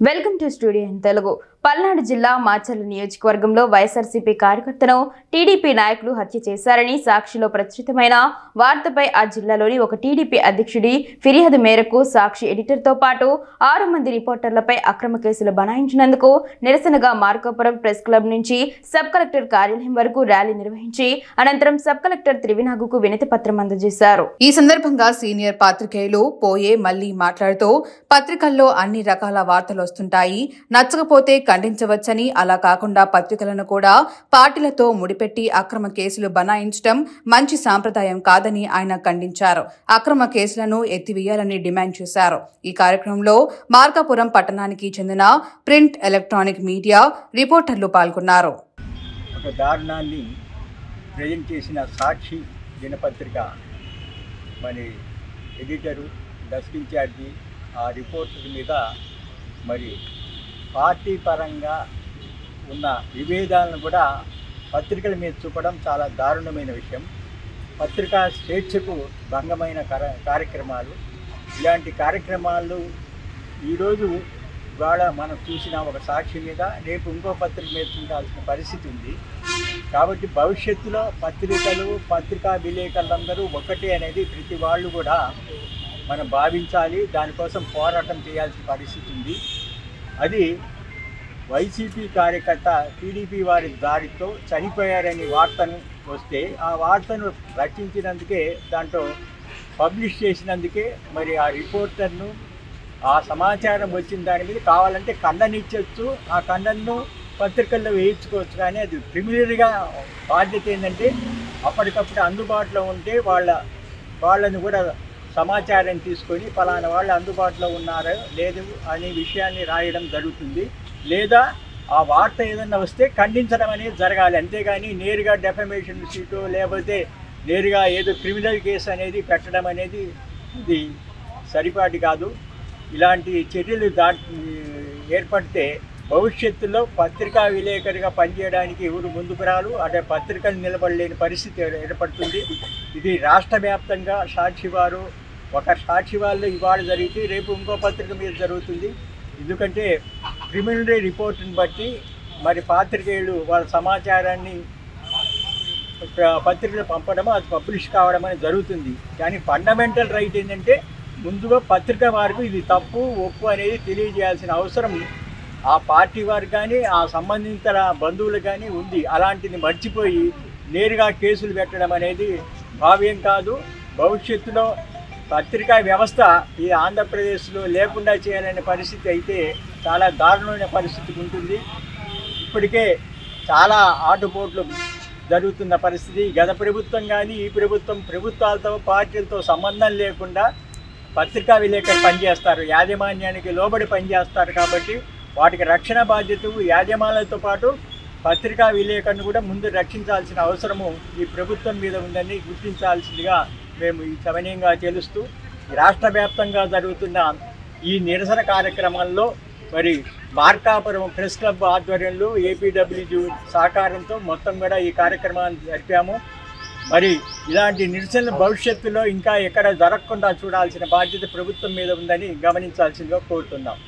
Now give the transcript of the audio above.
Welcome to studio in Telugu. Palnadu జిల్లా మాచర్ల నియోజకవర్గంలో వైఎస్ఆర్సీపీ కార్యకర్తను టీడీపీ నాయకులు హత్య చేశారని సాక్షిలో ప్రచురితమైన వార్తపై ఆ జిల్లాలోని ఒక టీడీపీ అధ్యక్షుడి ఫిర్యాదు మేరకు సాక్షి ఎడిటర్తో పాటు 6 మంది రిపోర్టర్లపై అక్రమ కేసులు బనాయించినందుకు నిరసనగా మార్కాపురం ప్రెస్ క్లబ్ నుంచి సబ్ కలెక్టర్ కార్యాలయం వరకు ర్యాలీ నిర్వహించి అనంతరం సబ్ కలెక్టర్ త్రివినాగుకు వినతి పత్రం అందజేశారు. ఈ సందర్భంగా సీనియర్ పాత్రికేయులు పోయే మళ్లీ మాట్లాడుతూ పత్రికల్లో అన్ని రకాల వార్తలు వస్తుంటాయి, నచ్చకపోతే ఖండించవచ్చని, అలా కాకుండా పత్రికలను కూడా పార్టీలతో ముడిపెట్టి అక్రమ కేసులు బనాయించడం మంచి సాంప్రదాయం కాదని ఆయన ఖండించారు. అక్రమ కేసులను ఎత్తివేయాలని డిమాండ్ చేశారు. ఈ కార్యక్రమంలో మార్కాపురం పట్టణానికి చెందిన ప్రింట్, ఎలక్ట్రానిక్ మీడియా రిపోర్టర్లు పాల్గొన్నారు. ఒక దారుణాన్ని ప్రజెంట్ చేసిన సాక్షి దినపత్రిక మరి ఎడిటరు, డెస్క్ ఇన్ఛార్జి ఆ రిపోర్టర్ మీద మరి పార్టీ పరంగా ఉన్న విభేదాలను కూడా పత్రికల మీద చూపడం చాలా దారుణమైన విషయం. పత్రికా స్వేచ్ఛకు భంగమైన కార్యక్రమాలు, ఇలాంటి కార్యక్రమాలు ఈరోజు ఇవాళ మనం చూసిన ఒక సాక్షి మీద రేపు ఇంకో పత్రిక మీద చూడాల్సిన పరిస్థితి ఉంది. కాబట్టి భవిష్యత్తులో పత్రికలు, పత్రికా విలేకరులందరూ ఒకటే అనేది ప్రతి వాళ్ళు కూడా మనం భావించాలి. దానికోసం పోరాటం చేయాల్సిన పరిస్థితి ఉంది. అది వైసీపీ కార్యకర్త టీడీపీ వారి దాడితో చనిపోయారని వార్తను వస్తే ఆ వార్తను రచించినందుకే, దాంట్లో పబ్లిష్ చేసినందుకే మరి ఆ రిపోర్టర్ను ఆ సమాచారం వచ్చిన దాని మీద కావాలంటే ఖండనిచ్చవచ్చు, ఆ ఖండనను పత్రికల్లో వేయించుకోవచ్చు. కానీ అది ప్రిమినరీగా బాధ్యత ఏంటంటే అప్పటికప్పుడు అందుబాటులో ఉంటే వాళ్ళని కూడా సమాచారం తీసుకొని ఫలానా వాళ్ళు అందుబాటులో ఉన్నారో లేదు అనే విషయాన్ని రాయడం జరుగుతుంది. లేదా ఆ వార్త ఏదన్నా వస్తే ఖండించడం అనేది జరగాలి. అంతేగాని నేరుగా డెఫమేషన్ షీటు లేకపోతే నేరుగా ఏదో క్రిమినల్ కేసు అనేది పెట్టడం అనేది ఇది సరిపాటి కాదు. ఇలాంటి చర్యలు ఏర్పడితే భవిష్యత్తులో పత్రికా విలేకరిగా పనిచేయడానికి ఎవరు ముందుకు రారు. అంటే పత్రికలు నిలబడలేని పరిస్థితి ఏర్పడుతుంది. ఇది రాష్ట్ర వ్యాప్తంగా ఒక సాక్షి వాళ్ళు ఇవాళ జరిగితే రేపు ఇంకో పత్రిక మీద జరుగుతుంది. ఎందుకంటే ప్రిలిమినరీ రిపోర్ట్ని బట్టి మరి పాత్రికేయులు వాళ్ళ సమాచారాన్ని పత్రికలు పంపడం, అది పబ్లిష్ కావడం అనేది జరుగుతుంది. కానీ ఫండమెంటల్ రైట్ ఏంటంటే ముందుగా పత్రిక వారికి ఇది తప్పు ఒప్పు అనేది తెలియజేయాల్సిన అవసరం ఆ పార్టీ వారికి కానీ ఆ సంబంధిత బంధువులకు కానీ ఉంది. అలాంటిది మర్చిపోయి నేరుగా కేసులు పెట్టడం అనేది భావ్యం కాదు. భవిష్యత్తులో పత్రికా వ్యవస్థ ఈ ఆంధ్రప్రదేశ్లో లేకుండా చేయాలనే పరిస్థితి అయితే చాలా దారుణమైన పరిస్థితి ఉంటుంది. ఇప్పటికే చాలా ఆటుపోట్లు జరుగుతున్న పరిస్థితి. గత ప్రభుత్వం కానీ ఈ ప్రభుత్వాలతో పార్టీలతో సంబంధం లేకుండా పత్రికా విలేకరులు పనిచేస్తారు, యాజమాన్యానికి లోబడి పనిచేస్తారు. కాబట్టి వాటికి రక్షణ బాధ్యత యాజమాన్యాలతో పాటు పత్రికా విలేకరులను కూడా ముందు రక్షించాల్సిన అవసరము ఈ ప్రభుత్వం మీద ఉందని గుర్తించాల్సిందిగా మేము ఈ సమయంగా తెలుస్తూ, రాష్ట్ర వ్యాప్తంగా జరుగుతున్న ఈ నిరసన కార్యక్రమాల్లో మరి మార్కాపురం ప్రెస్ క్లబ్ ఆధ్వర్యంలో ఏపీడబ్ల్యూజీ సహకారంతో మొత్తం కూడా ఈ కార్యక్రమాన్ని జరిపాము. మరి ఇలాంటి నిరసనలు భవిష్యత్తులో ఇంకా ఎక్కడ జరగకుండా చూడాల్సిన బాధ్యత ప్రభుత్వం మీద ఉందని గమనించాల్సిందిగా కోరుతున్నాం.